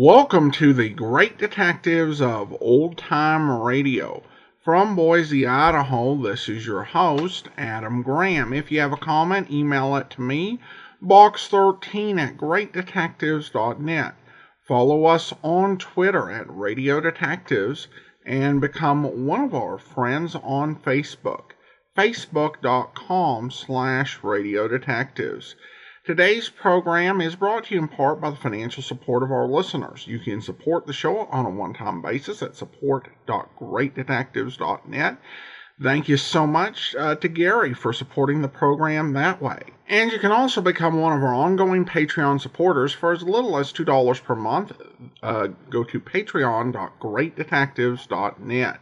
Welcome to the Great Detectives of Old Time Radio. From Boise, Idaho, this is your host, Adam Graham. If you have a comment, email it to me, box13@greatdetectives.net. Follow us on Twitter at Radio Detectives and become one of our friends on Facebook, facebook.com/Radio Detectives. Today's program is brought to you in part by the financial support of our listeners. You can support the show on a one-time basis at support.greatdetectives.net. Thank you so much to Gary for supporting the program that way. And you can also become one of our ongoing Patreon supporters for as little as $2 per month. Go to patreon.greatdetectives.net.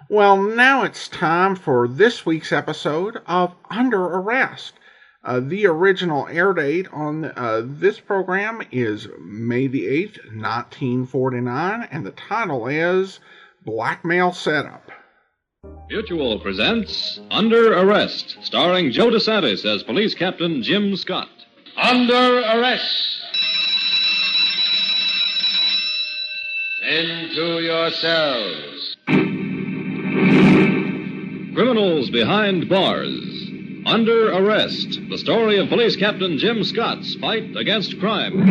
Well, now it's time for this week's episode of Under Arrest. The original air date on this program is May the 8th, 1949, and the title is Blackmail Setup. Mutual presents Under Arrest, starring Joe DeSantis as Police Captain Jim Scott. Under arrest. Into yourselves. Criminals behind bars. Under Arrest, the story of Police Captain Jim Scott's fight against crime.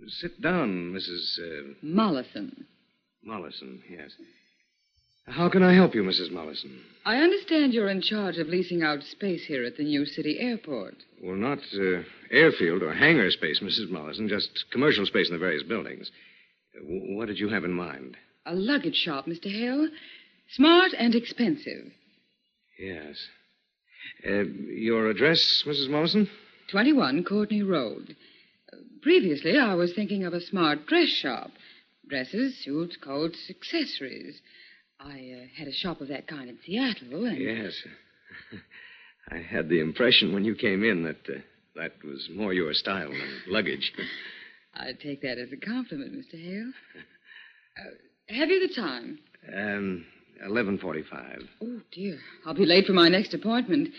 Sit down, Mrs. Mollison. Mollison, yes. How can I help you, Mrs. Mollison? I understand you're in charge of leasing out space here at the New City Airport. Well, not airfield or hangar space, Mrs. Mollison, just commercial space in the various buildings. What did you have in mind? A luggage shop, Mr. Hale. Smart and expensive. Yes. Your address, Mrs. Mollison? 21 Courtney Road. Previously, I was thinking of a smart dress shop. Dresses, suits, coats, accessories. I had a shop of that kind in Seattle, and... Yes. I had the impression when you came in that that was more your style than luggage. I take that as a compliment, Mr. Hale. Have you the time? 11:45. Oh, dear. I'll be late for my next appointment.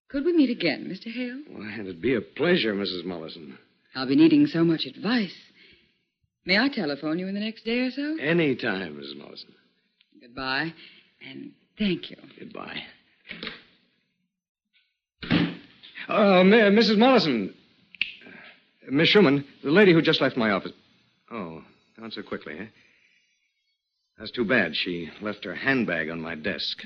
Could we meet again, Mr. Hale? Well, it'd be a pleasure, Mrs. Mollison. I'll be needing so much advice. May I telephone you in the next day or so? Any time, Mrs. Mollison. Goodbye, and thank you. Goodbye. Mrs. Mollison. Miss Schumann, the lady who just left my office. Oh, gone so quickly, eh? That's too bad. She left her handbag on my desk.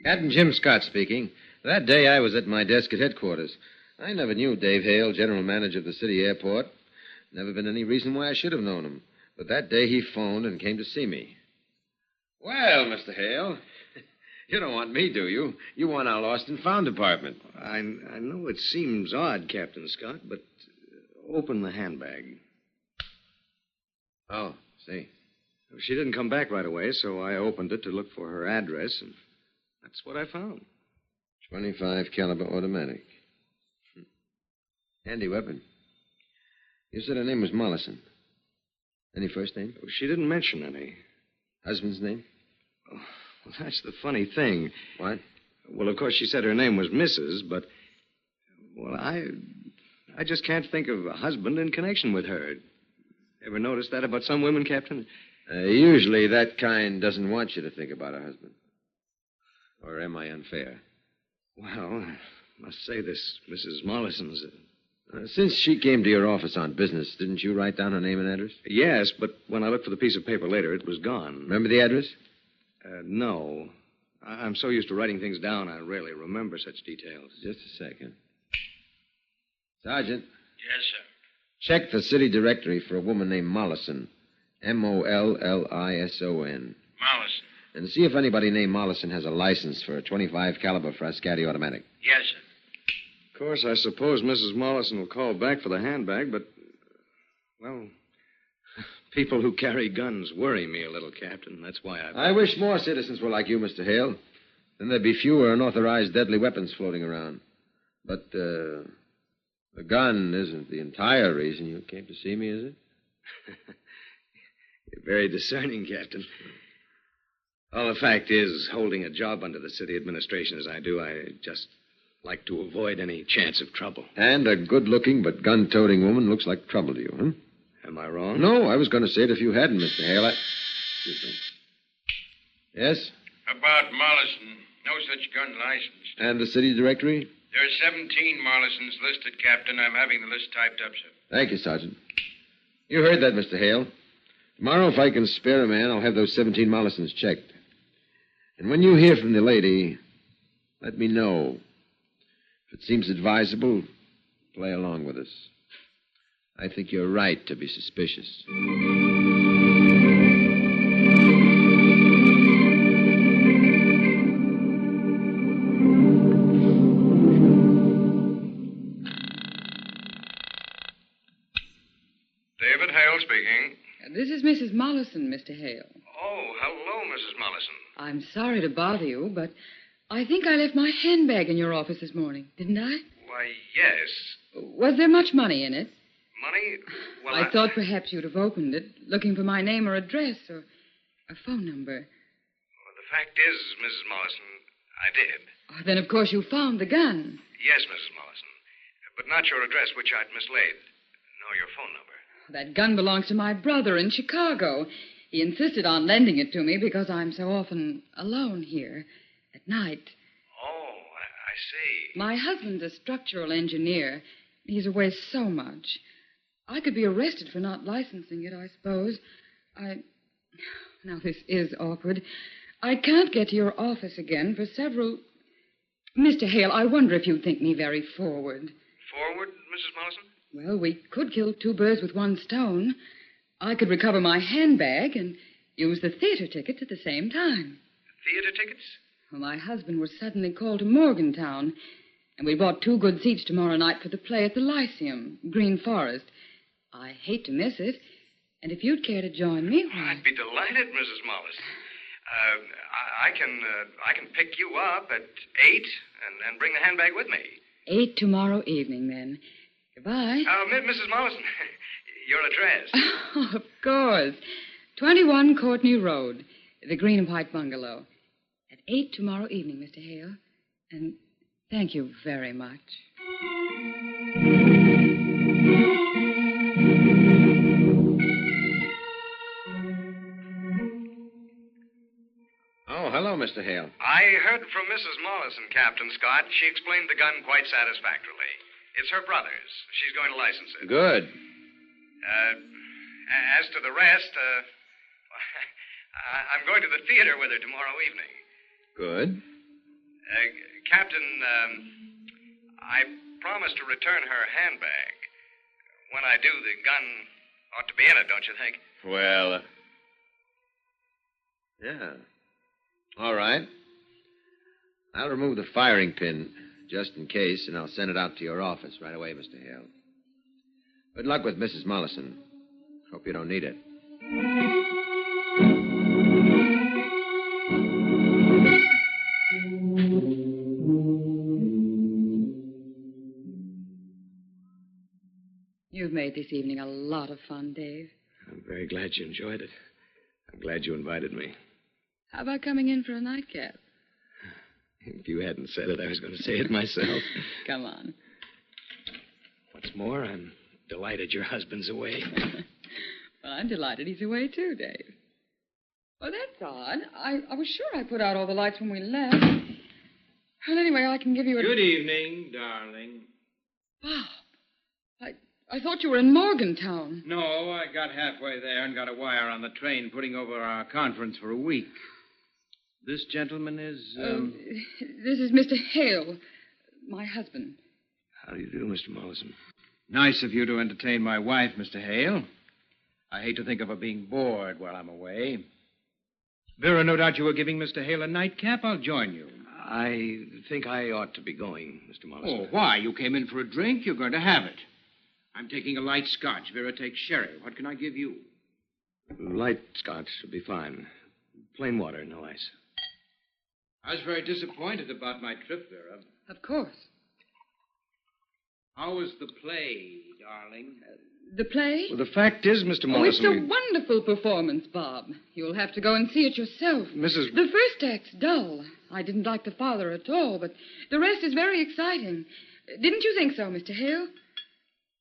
Captain Jim Scott speaking. That day I was at my desk at headquarters. I never knew Dave Hale, general manager of the city airport. Never been any reason why I should have known him. But that day he phoned and came to see me. Well, Mr. Hale, you don't want me, do you? You want our lost and found department. I know it seems odd, Captain Scott, but open the handbag. Oh, see. She didn't come back right away, so I opened it to look for her address, and that's what I found. 25 caliber automatic. Handy weapon. You said her name was Mollison. Any first name? She didn't mention any. Husband's name? Oh, well, that's the funny thing. What? Well, of course, she said her name was Mrs., but... Well, I just can't think of a husband in connection with her. Ever notice that about some women, Captain? Usually that kind doesn't want you to think about a husband. Or am I unfair? Well, I must say this Mrs. Mollison's... Since she came to your office on business, didn't you write down her name and address? Yes, but when I looked for the piece of paper later, it was gone. Remember the address? No. I'm so used to writing things down, I rarely remember such details. Just a second. Sergeant. Yes, sir. Check the city directory for a woman named Mollison. Mollison. Mollison. And see if anybody named Mollison has a license for a 25 caliber Frascati automatic. Yes, sir. Of course, I suppose Mrs. Mollison will call back for the handbag, but, well, People who carry guns worry me a little, Captain. That's why I wish more citizens were like you, Mr. Hale. Then there'd be fewer unauthorized deadly weapons floating around. But, the gun isn't the entire reason you came to see me, is it? You're very discerning, Captain. Well, the fact is, holding a job under the city administration as I do, I just like to avoid any chance of trouble. And a good-looking but gun-toting woman looks like trouble to you, huh? Am I wrong? No, I was going to say it if you hadn't, Mr. Hale. Excuse me. Yes? About Mollison. No such gun license. And the city directory? There are 17 Mollisons listed, Captain. I'm having the list typed up, sir. Thank you, Sergeant. You heard that, Mr. Hale. Tomorrow, if I can spare a man, I'll have those 17 Mollisons checked. And when you hear from the lady, let me know. If it seems advisable, play along with us. I think you're right to be suspicious. David Hale speaking. This is Mrs. Mollison, Mr. Hale. Oh, hello, Mrs. Mollison. I'm sorry to bother you, but I think I left my handbag in your office this morning, didn't I? Why, yes. Was there much money in it? Money? Well, I thought perhaps you'd have opened it, looking for my name or address or a phone number. Well, the fact is, Mrs. Mollison, I did. Oh, then, of course, you found the gun. Yes, Mrs. Mollison. But not your address, which I'd mislaid. Nor your phone number. That gun belongs to my brother in Chicago. He insisted on lending it to me because I'm so often alone here at night. Oh, I see. My husband's a structural engineer. He's away so much. I could be arrested for not licensing it, I suppose. Now, this is awkward. I can't get to your office again for several... Mr. Hale, I wonder if you'd think me very forward. Forward, Mrs. Mollison? Well, we could kill two birds with one stone. I could recover my handbag and use the theater tickets at the same time. Theater tickets? Well, my husband was suddenly called to Morgantown, and we bought 2 good seats tomorrow night for the play at the Lyceum, Green Forest. I hate to miss it, and if you'd care to join me... Well, I'd be delighted, Mrs. Mollison. I can pick you up at 8 and bring the handbag with me. 8 tomorrow evening, then. Goodbye. Mrs. Mollison, your address. Oh, of course. 21 Courtney Road, the Green and White Bungalow. At 8 tomorrow evening, Mr. Hale. And thank you very much. Oh, hello, Mr. Hale. I heard from Mrs. Mollison, Captain Scott. She explained the gun quite satisfactorily. It's her brother's. She's going to license it. Good. As to the rest, I'm going to the theater with her tomorrow evening. Good. Captain, I promised to return her handbag. When I do, the gun ought to be in it, don't you think? Well, yeah. All right. I'll remove the firing pin, just in case, and I'll send it out to your office right away, Mr. Hale. Good luck with Mrs. Mollison. Hope you don't need it. You've made this evening a lot of fun, Dave. I'm very glad you enjoyed it. I'm glad you invited me. How about coming in for a nightcap? If you hadn't said it, I was going to say it myself. Come on. What's more, I'm delighted your husband's away. Well, I'm delighted he's away, too, Dave. Oh, that's odd. I was sure I put out all the lights when we left. Well, anyway, I can give you a... Good evening, darling. Bob, I thought you were in Morgantown. No, I got halfway there and got a wire on the train putting over our conference for a week. This gentleman is, This is Mr. Hale, my husband. How do you do, Mr. Mollison? Nice of you to entertain my wife, Mr. Hale. I hate to think of her being bored while I'm away. Vera, no doubt you were giving Mr. Hale a nightcap. I'll join you. I think I ought to be going, Mr. Mollison. Oh, why? You came in for a drink. You're going to have it. I'm taking a light scotch. Vera takes sherry. What can I give you? Light scotch would be fine. Plain water, no ice. I was very disappointed about my trip, Vera. Of course. How was the play, darling? The play? Well, the fact is, Mr. Oh, it's Mollison... a wonderful performance, Bob. You'll have to go and see it yourself. Mrs. The first act's dull. I didn't like the father at all, but the rest is very exciting. Didn't you think so, Mr. Hale?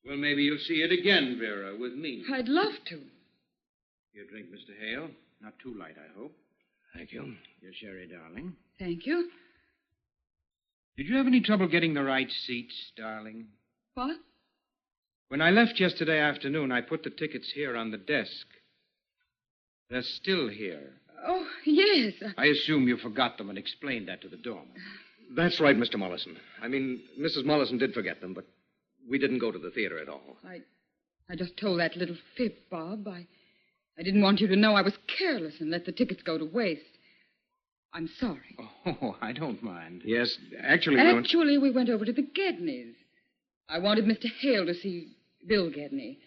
Well, maybe you'll see it again, Vera, with me. I'd love to. Your drink, Mr. Hale. Not too light, I hope. Thank you. Your sherry, darling. Thank you. Did you have any trouble getting the right seats, darling? What? When I left yesterday afternoon, I put the tickets here on the desk. They're still here. Oh, yes. I assume you forgot them and explained that to the doorman. That's right, Mr. Mollison. I mean, Mrs. Mollison did forget them, but we didn't go to the theater at all. I just told that little fib, Bob. I didn't want you to know I was careless and let the tickets go to waste. I'm sorry. Oh, I don't mind. Yes, actually, we went over to the Gedneys. I wanted Mr. Hale to see Bill Gedney.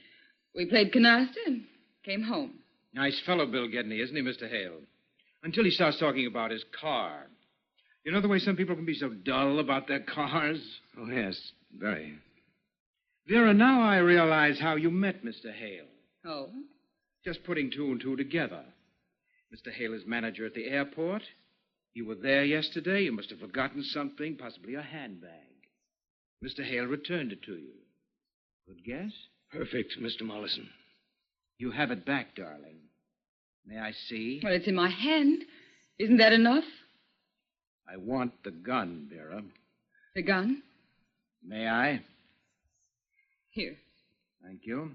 We played canasta and came home. Nice fellow, Bill Gedney, isn't he, Mr. Hale? Until he starts talking about his car. You know the way some people can be so dull about their cars? Oh, yes, very. Vera, now I realize how you met Mr. Hale. Oh? Just putting two and two together. Mr. Hale is manager at the airport. You were there yesterday. You must have forgotten something, possibly a handbag. Mr. Hale returned it to you. Good guess? Perfect, Mr. Mollison. You have it back, darling. May I see? Well, it's in my hand. Isn't that enough? I want the gun, Vera. The gun? May I? Here. Thank you.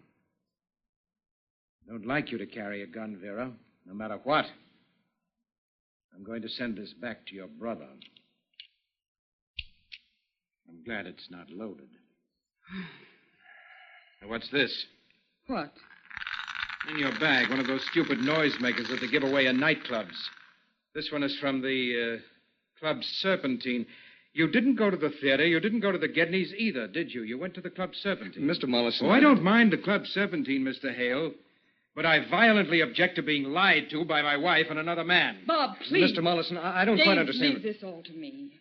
I don't like you to carry a gun, Vera, no matter what. I'm going to send this back to your brother. I'm glad it's not loaded. Now, what's this? What? In your bag, one of those stupid noisemakers that they give away in nightclubs. This one is from the Club Serpentine. You didn't go to the theater. You didn't go to the Gedneys either, did you? You went to the Club Serpentine. Mr. Mollison... Oh, I don't mind the Club Serpentine, Mr. Hale. But I violently object to being lied to by my wife and another man. Bob, please. Mr. Mollison, I don't Dave, quite understand... leave this all to me.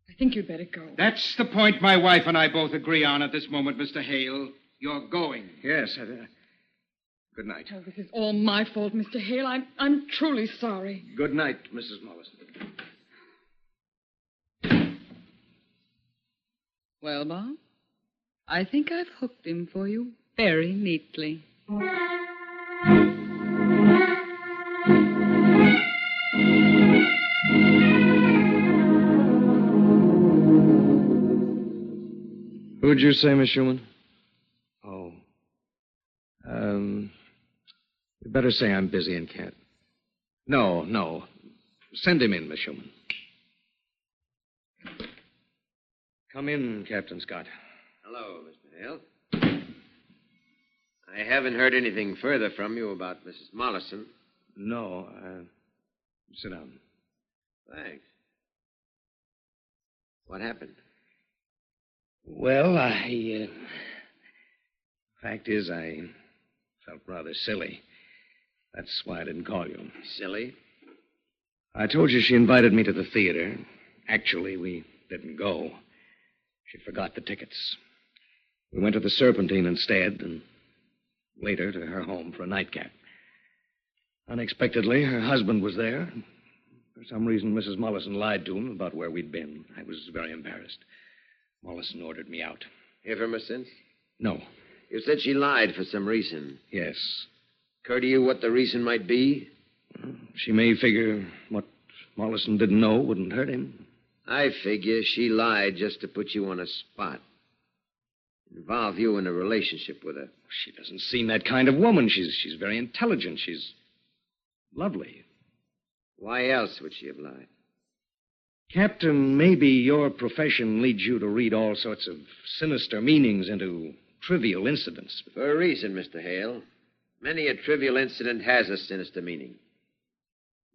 I think you'd better go. That's the point my wife and I both agree on at this moment, Mr. Hale. You're going. Yes. Good night. Oh, this is all my fault, Mr. Hale. I'm truly sorry. Good night, Mrs. Mollison. Well, Bob, I think I've hooked him for you very neatly. Who'd you say, Miss Schumann? Oh. You better say I'm busy and can't. No. Send him in, Miss Schumann. Come in, Captain Scott. Hello, Mr. Hale. I haven't heard anything further from you about Mrs. Mollison. No, sit down. Thanks. What happened? Well, fact is, I felt rather silly. That's why I didn't call you. Silly? I told you she invited me to the theater. Actually, we didn't go. She forgot the tickets. We went to the Serpentine instead, and later to her home for a nightcap. Unexpectedly, her husband was there. For some reason, Mrs. Mollison lied to him about where we'd been. I was very embarrassed. Mollison ordered me out. Hear from her since? No. You said she lied for some reason. Yes. Occur to you what the reason might be? She may figure what Mollison didn't know wouldn't hurt him. I figure she lied just to put you on a spot. Involve you in a relationship with her. She doesn't seem that kind of woman. She's very intelligent. She's lovely. Why else would she have lied? Captain, maybe your profession leads you to read all sorts of sinister meanings into trivial incidents. For a reason, Mr. Hale. Many a trivial incident has a sinister meaning.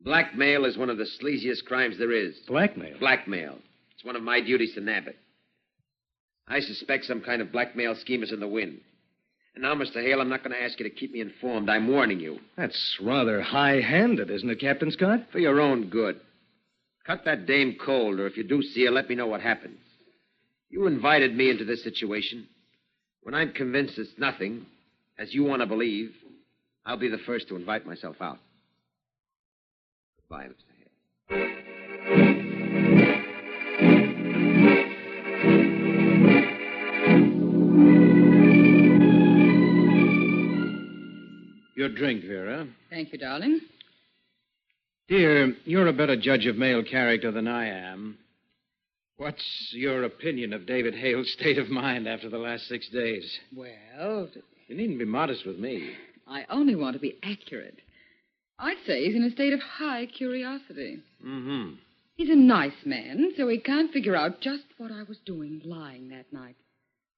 Blackmail is one of the sleaziest crimes there is. Blackmail? Blackmail. It's one of my duties to nab it. I suspect some kind of blackmail scheme is in the wind. And now, Mr. Hale, I'm not going to ask you to keep me informed. I'm warning you. That's rather high-handed, isn't it, Captain Scott? For your own good. Cut that dame cold, or if you do see her, let me know what happens. You invited me into this situation. When I'm convinced it's nothing, as you want to believe, I'll be the first to invite myself out. Goodbye, Mr. Hale. Your drink, Vera. Thank you, darling. Dear, you're a better judge of male character than I am. What's your opinion of David Hale's state of mind after the last 6 days? Well, You needn't be modest with me. I only want to be accurate. I'd say he's in a state of high curiosity. Mm-hmm. He's a nice man, so he can't figure out just what I was doing lying that night.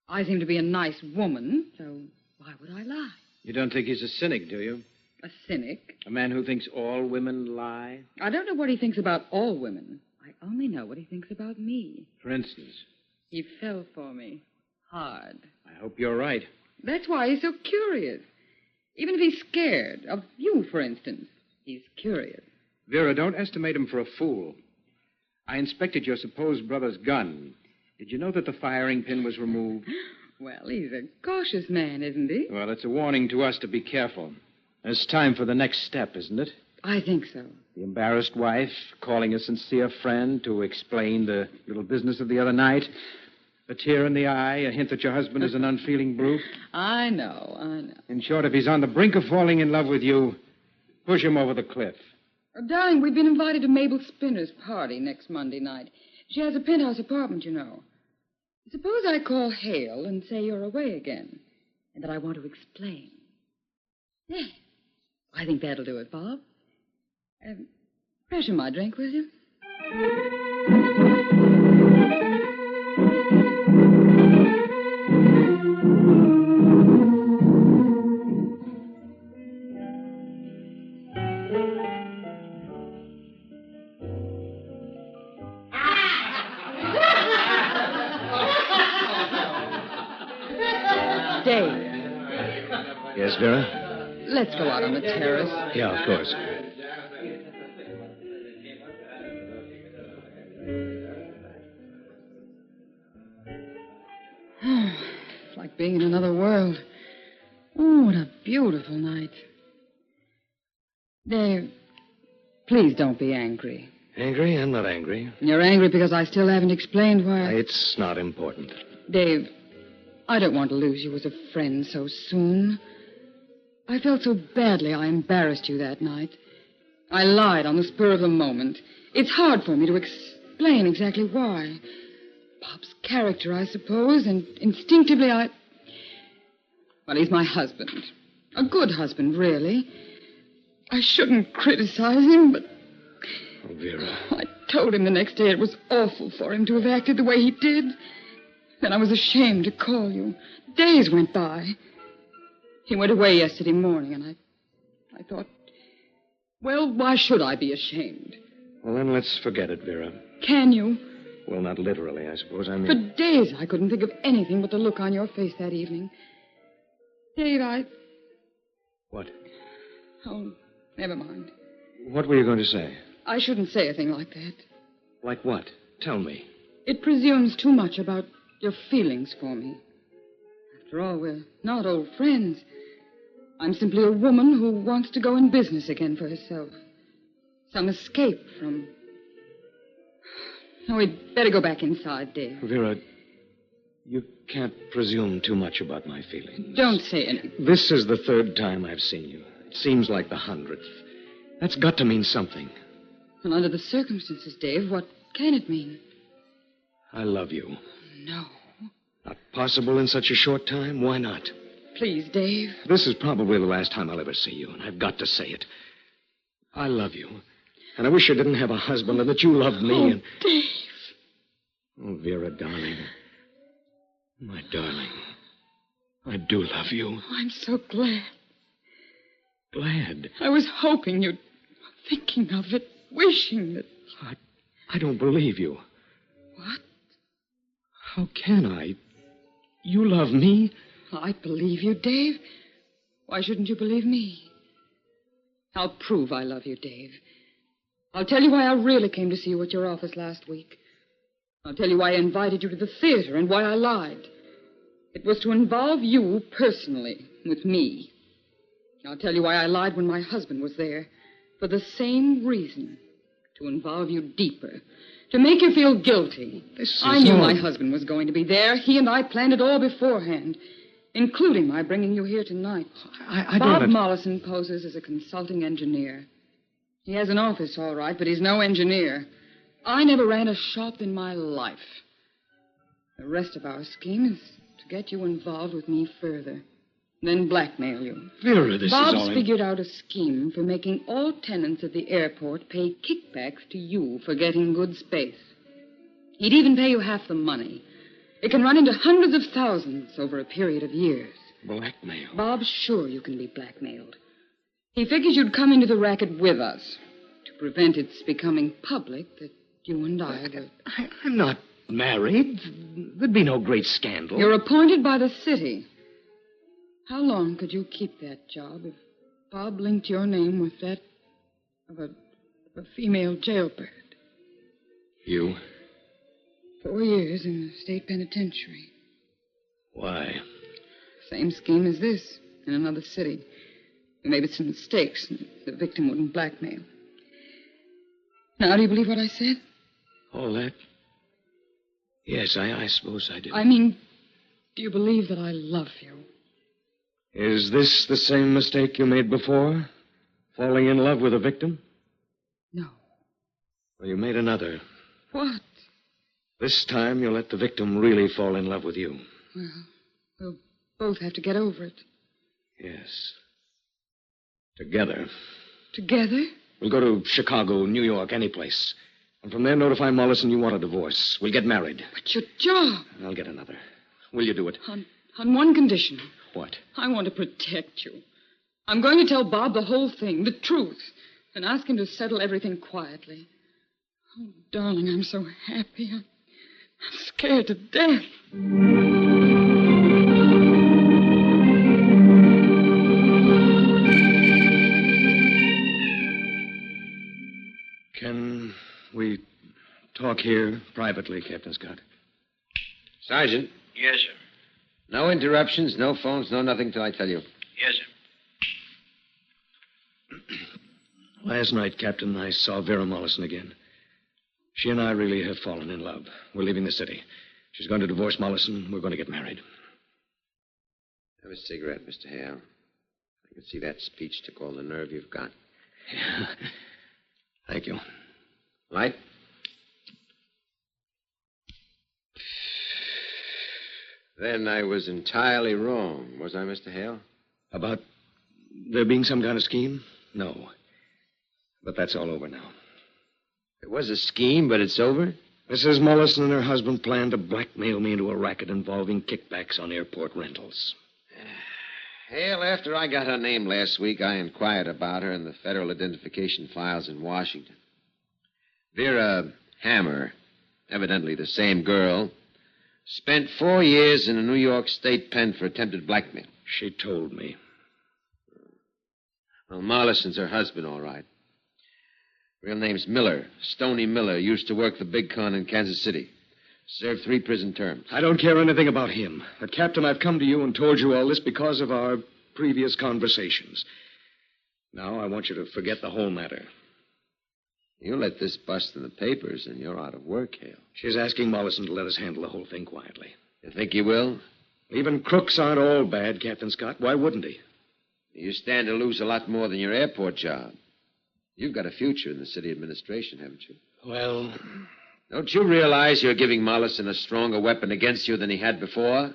I seem to be a nice woman, so why would I lie? You don't think he's a cynic, do you? A cynic? A man who thinks all women lie? I don't know what he thinks about all women. I only know what he thinks about me. For instance? He fell for me. Hard. I hope you're right. That's why he's so curious. Even if he's scared, of you, for instance, he's curious. Vera, don't estimate him for a fool. I inspected your supposed brother's gun. Did you know that the firing pin was removed? Well, he's a cautious man, isn't he? Well, it's a warning to us to be careful. It's time for the next step, isn't it? I think so. The embarrassed wife calling a sincere friend to explain the little business of the other night. A tear in the eye, a hint that your husband is an unfeeling brute. I know. In short, if he's on the brink of falling in love with you, push him over the cliff. Darling, we've been invited to Mabel Spinner's party next Monday night. She has a penthouse apartment, you know. Suppose I call Hale and say you're away again, and that I want to explain. Yeah, I think that'll do it, Bob. Pressure my drink, will you? Dave. Yes, Vera? Let's go out on the terrace. Yeah, of course. It's like being in another world. Oh, what a beautiful night. Dave, please don't be angry. Angry? I'm not angry. You're angry because I still haven't explained why It's not important. Dave, I don't want to lose you as a friend so soon. I felt so badly I embarrassed you that night. I lied on the spur of the moment. It's hard for me to explain exactly why. Bob's character, I suppose, and instinctively Well, he's my husband. A good husband, really. I shouldn't criticize him, but Oh, Vera. I told him the next day it was awful for him to have acted the way he did. Then I was ashamed to call you. Days went by. He went away yesterday morning, and I thought, well, why should I be ashamed? Well, then let's forget it, Vera. Can you? Well, not literally, I suppose. I mean... For days I couldn't think of anything but the look on your face that evening. Dave, What? Oh, never mind. What were you going to say? I shouldn't say a thing like that. Like what? Tell me. It presumes too much about your feelings for me. After all, we're not old friends. I'm simply a woman who wants to go in business again for herself. Some escape from... Oh, we'd better go back inside, Dave. Vera, you can't presume too much about my feelings. Don't say anything. This is the 3rd time I've seen you. It seems like the 100th. That's got to mean something. Well, under the circumstances, Dave, what can it mean? I love you. No. Not possible in such a short time? Why not? Please, Dave. This is probably the last time I'll ever see you, and I've got to say it. I love you. And I wish you didn't have a husband and that you loved me. And... Dave. Oh, Vera, darling. My darling. I do love you. I'm so glad. Glad. I was hoping you'd... Thinking of it. Wishing that... I don't believe you. What? How can I? You love me? I believe you, Dave. Why shouldn't you believe me? I'll prove I love you, Dave. I'll tell you why I really came to see you at your office last week. I'll tell you why I invited you to the theater and why I lied. It was to involve you personally with me. I'll tell you why I lied when my husband was there. For the same reason. To involve you deeper. To make you feel guilty. I knew my husband was going to be there. He and I planned it all beforehand. Including my bringing you here tonight. Bob Mollison poses as a consulting engineer. He has an office, all right, but he's no engineer. I never ran a shop in my life. The rest of our scheme is to get you involved with me further. Then blackmail you. Vera, this Bob's is all... figured out a scheme for making all tenants of the airport pay kickbacks to you for getting good space. He'd even pay you half the money. It can run into hundreds of thousands over a period of years. Blackmail? Bob's sure you can be blackmailed. He figures you'd come into the racket with us to prevent its becoming public that you and I would... I'm not married. There'd be no great scandal. You're appointed by the city. How long could you keep that job if Bob linked your name with that of a female jailbird? You? 4 years in the state penitentiary. Why? Same scheme as this, in another city. We made some mistakes, and the victim wouldn't blackmail. Now, do you believe what I said? All that? Yes, I suppose I do. I mean, do you believe that I love you? Is this the same mistake you made before? Falling in love with a victim? No. Well, you made another. What? This time you'll let the victim really fall in love with you. Well, we'll both have to get over it. Yes. Together. Together? We'll go to Chicago, New York, any place. And from there notify Mollison you want a divorce. We'll get married. But your job. I'll get another. Will you do it? On one condition. What? I want to protect you. I'm going to tell Bob the whole thing, the truth, and ask him to settle everything quietly. Oh, darling, I'm so happy. I'm scared to death. Can we talk here privately, Captain Scott? Sergeant. Yes, sir. No interruptions, no phones, no nothing till I tell you. Yes, sir. Last night, Captain, I saw Vera Mollison again. She and I really have fallen in love. We're leaving the city. She's going to divorce Mollison. We're going to get married. Have a cigarette, Mr. Hale. I can see that speech took all the nerve you've got. Yeah. Thank you. Light? Then I was entirely wrong, was I, Mr. Hale? About there being some kind of scheme? No. But that's all over now. It was a scheme, but it's over? Mrs. Mollison and her husband planned to blackmail me into a racket involving kickbacks on airport rentals. Hale, after I got her name last week, I inquired about her in the federal identification files in Washington. Vera Hammer, evidently the same girl, spent 4 years in a New York state pen for attempted blackmail. She told me. Well, Mollison's her husband, all right. Real name's Miller. Stoney Miller. Used to work the big con in Kansas City. Served 3 prison terms. I don't care anything about him. But, Captain, I've come to you and told you all this because of our previous conversations. Now I want you to forget the whole matter. You let this bust in the papers and you're out of work, Hale. She's asking Mollison to let us handle the whole thing quietly. You think you will? Even crooks aren't all bad, Captain Scott. Why wouldn't he? You stand to lose a lot more than your airport job. You've got a future in the city administration, haven't you? Well... Don't you realize you're giving Mollison a stronger weapon against you than he had before?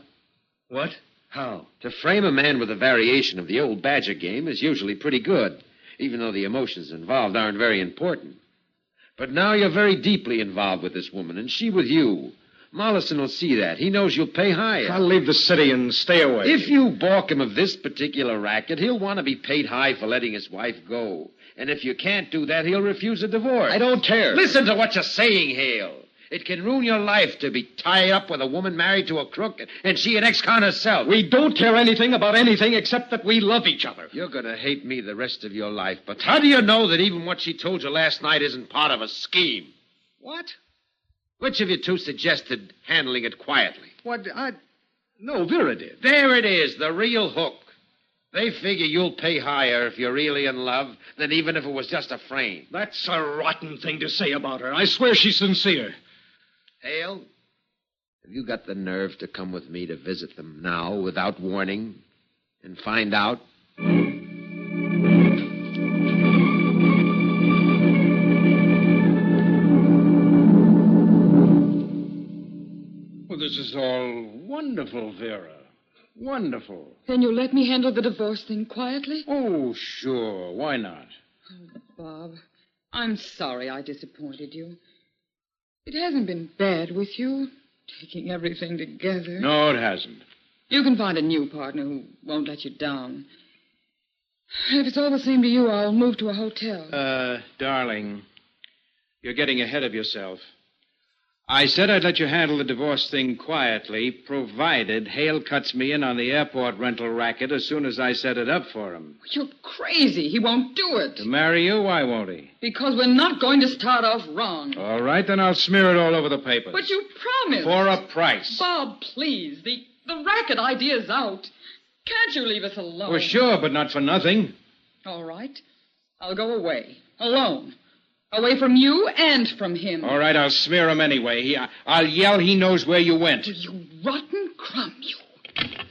What? How? To frame a man with a variation of the old Badger game is usually pretty good, even though the emotions involved aren't very important. But now you're very deeply involved with this woman, and she with you. Mollison will see that. He knows you'll pay higher. I'll leave the city and stay away. If you balk him of this particular racket, he'll want to be paid high for letting his wife go. And if you can't do that, he'll refuse a divorce. I don't care. Listen to what you're saying, Hale. It can ruin your life to be tied up with a woman married to a crook, and she an ex-con herself. We don't care anything about anything except that we love each other. You're going to hate me the rest of your life, but how do you know that even what she told you last night isn't part of a scheme? What? Which of you two suggested handling it quietly? No, Vera did. There it is, the real hook. They figure you'll pay higher if you're really in love than even if it was just a frame. That's a rotten thing to say about her. I swear she's sincere. Hale, have you got the nerve to come with me to visit them now without warning and find out? Well, this is all wonderful, Vera. Wonderful. Then you'll let me handle the divorce thing quietly? Oh, sure. Why not? Oh, Bob, I'm sorry I disappointed you. It hasn't been bad with you, taking everything together. No, it hasn't. You can find a new partner who won't let you down. If it's all the same to you, I'll move to a hotel. Darling, you're getting ahead of yourself. I said I'd let you handle the divorce thing quietly, provided Hale cuts me in on the airport rental racket as soon as I set it up for him. You're crazy. He won't do it. To marry you, why won't he? Because we're not going to start off wrong. All right, then I'll smear it all over the papers. But you promised. For a price. Bob, please. The racket idea's out. Can't you leave us alone? Well, sure, but not for nothing. All right. I'll go away. Alone. Away from you and from him. All right, I'll smear him anyway. I'll yell he knows where you went. You rotten crumb, you.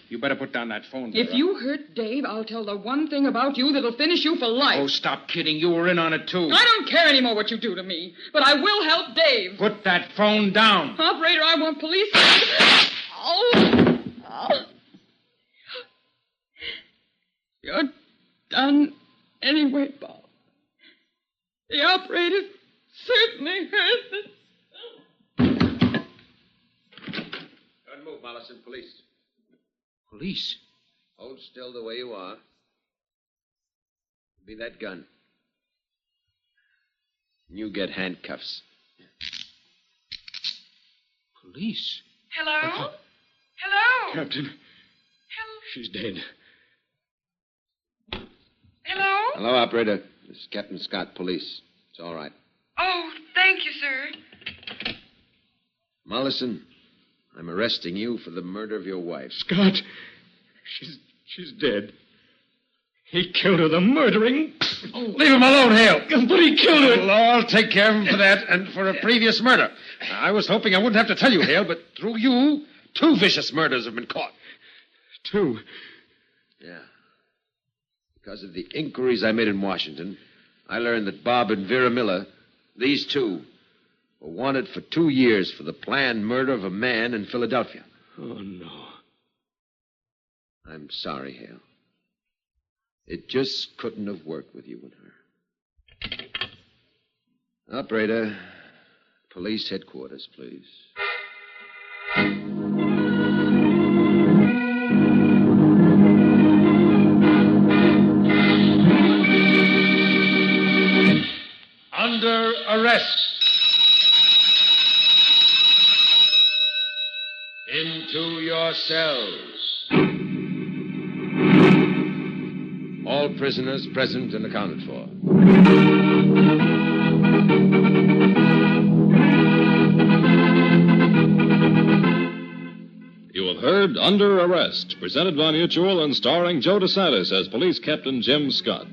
You better put down that phone, If Vera. you hurt Dave, I'll tell the one thing about you that'll finish you for life. Oh, stop kidding. You were in on it, too. I don't care anymore what you do to me, but I will help Dave. Put that phone down. Operator, I want police. Oh. You're done anyway, Bob. The operator certainly heard this. Don't move, Mollison. Police. Police? Hold still the way you are. Be that gun. You get handcuffs. Police? Hello? Hello? Captain. She's dead. Hello? Hello, operator. This is Captain Scott, police. It's all right. Oh, thank you, sir. Mollison, I'm arresting you for the murder of your wife. Scott. She's dead. He killed her, the murdering. Oh. Leave him alone, Hale. But he killed her. We'll all take care of him for that and for a previous murder. I was hoping I wouldn't have to tell you, Hale, but through you, 2 vicious murders have been caught. 2? Yeah. Because of the inquiries I made in Washington, I learned that Bob and Vera Miller, these 2, were wanted for 2 years for the planned murder of a man in Philadelphia. Oh, no. I'm sorry, Hale. It just couldn't have worked with you and her. Operator, police headquarters, please. Under arrest. Into your cells. All prisoners present and accounted for. You have heard Under Arrest, presented by Mutual and starring Joe DeSantis as Police Captain Jim Scott.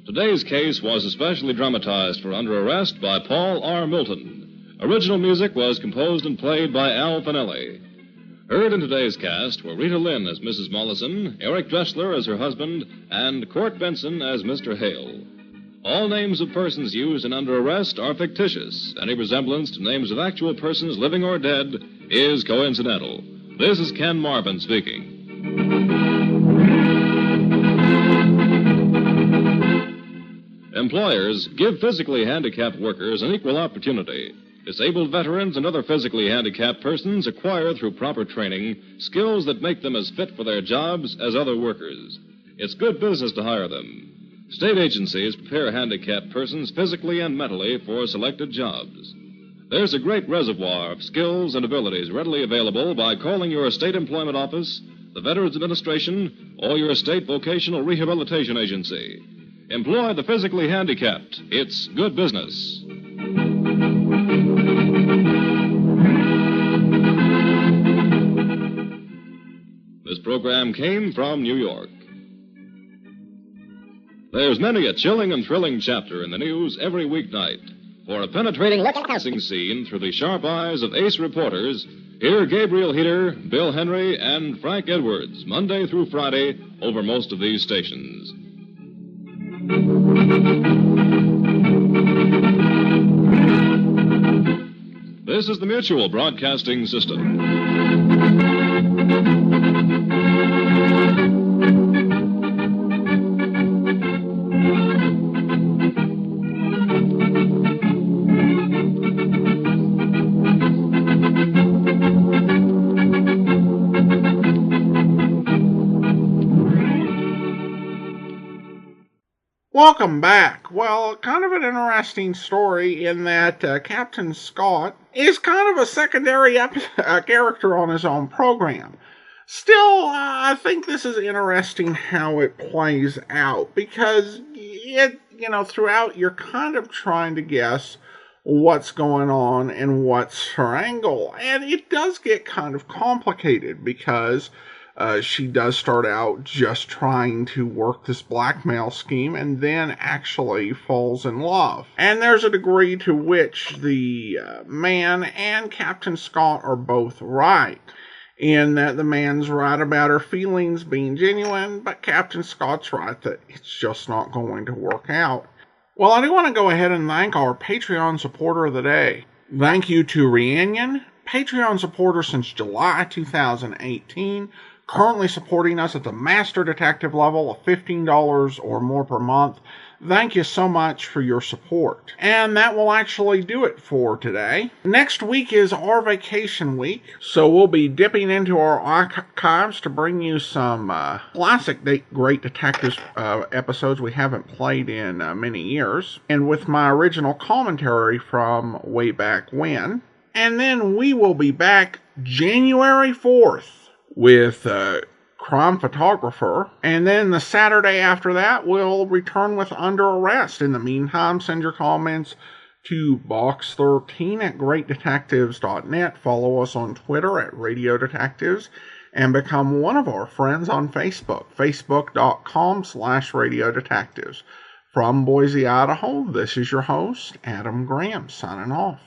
Today's case was especially dramatized for Under Arrest by Paul R. Milton. Original music was composed and played by Al Finelli. Heard in today's cast were Rita Lynn as Mrs. Mollison, Eric Dressler as her husband, and Court Benson as Mr. Hale. All names of persons used in Under Arrest are fictitious. Any resemblance to names of actual persons, living or dead, is coincidental. This is Ken Marvin speaking. Employers, give physically handicapped workers an equal opportunity. Disabled veterans and other physically handicapped persons acquire through proper training skills that make them as fit for their jobs as other workers. It's good business to hire them. State agencies prepare handicapped persons physically and mentally for selected jobs. There's a great reservoir of skills and abilities readily available by calling your state employment office, the Veterans Administration, or your state vocational rehabilitation agency. Employ the physically handicapped. It's good business. This program came from New York. There's many a chilling and thrilling chapter in the news every weeknight. For a penetrating look-at-passing scene through the sharp eyes of ace reporters, hear Gabriel Heater, Bill Henry, and Frank Edwards, Monday through Friday, over most of these stations. This is the Mutual Broadcasting System. Welcome back. Well, kind of an interesting story in that Captain Scott is kind of a secondary character on his own program. Still, I think this is interesting how it plays out because throughout you're kind of trying to guess what's going on and what's her angle. And it does get kind of complicated because she does start out just trying to work this blackmail scheme and then actually falls in love. And there's a degree to which the man and Captain Scott are both right. In that the man's right about her feelings being genuine, but Captain Scott's right that it's just not going to work out. Well, I do want to go ahead and thank our Patreon supporter of the day. Thank you to Rhiannon, Patreon supporter since July 2018, currently supporting us at the Master Detective level of $15 or more per month. Thank you so much for your support. And that will actually do it for today. Next week is our vacation week, so we'll be dipping into our archives to bring you some classic Great Detectives episodes we haven't played in many years, and with my original commentary from way back when. And then we will be back January 4th with Crime Photographer, and then the Saturday after that we'll return with Under Arrest. In the meantime, send your comments to box13@greatdetectives.net. Follow us on Twitter at Radio Detectives, and become one of our friends on Facebook, facebook.com/Radio Detectives. From Boise, Idaho, this is your host, Adam Graham, signing off.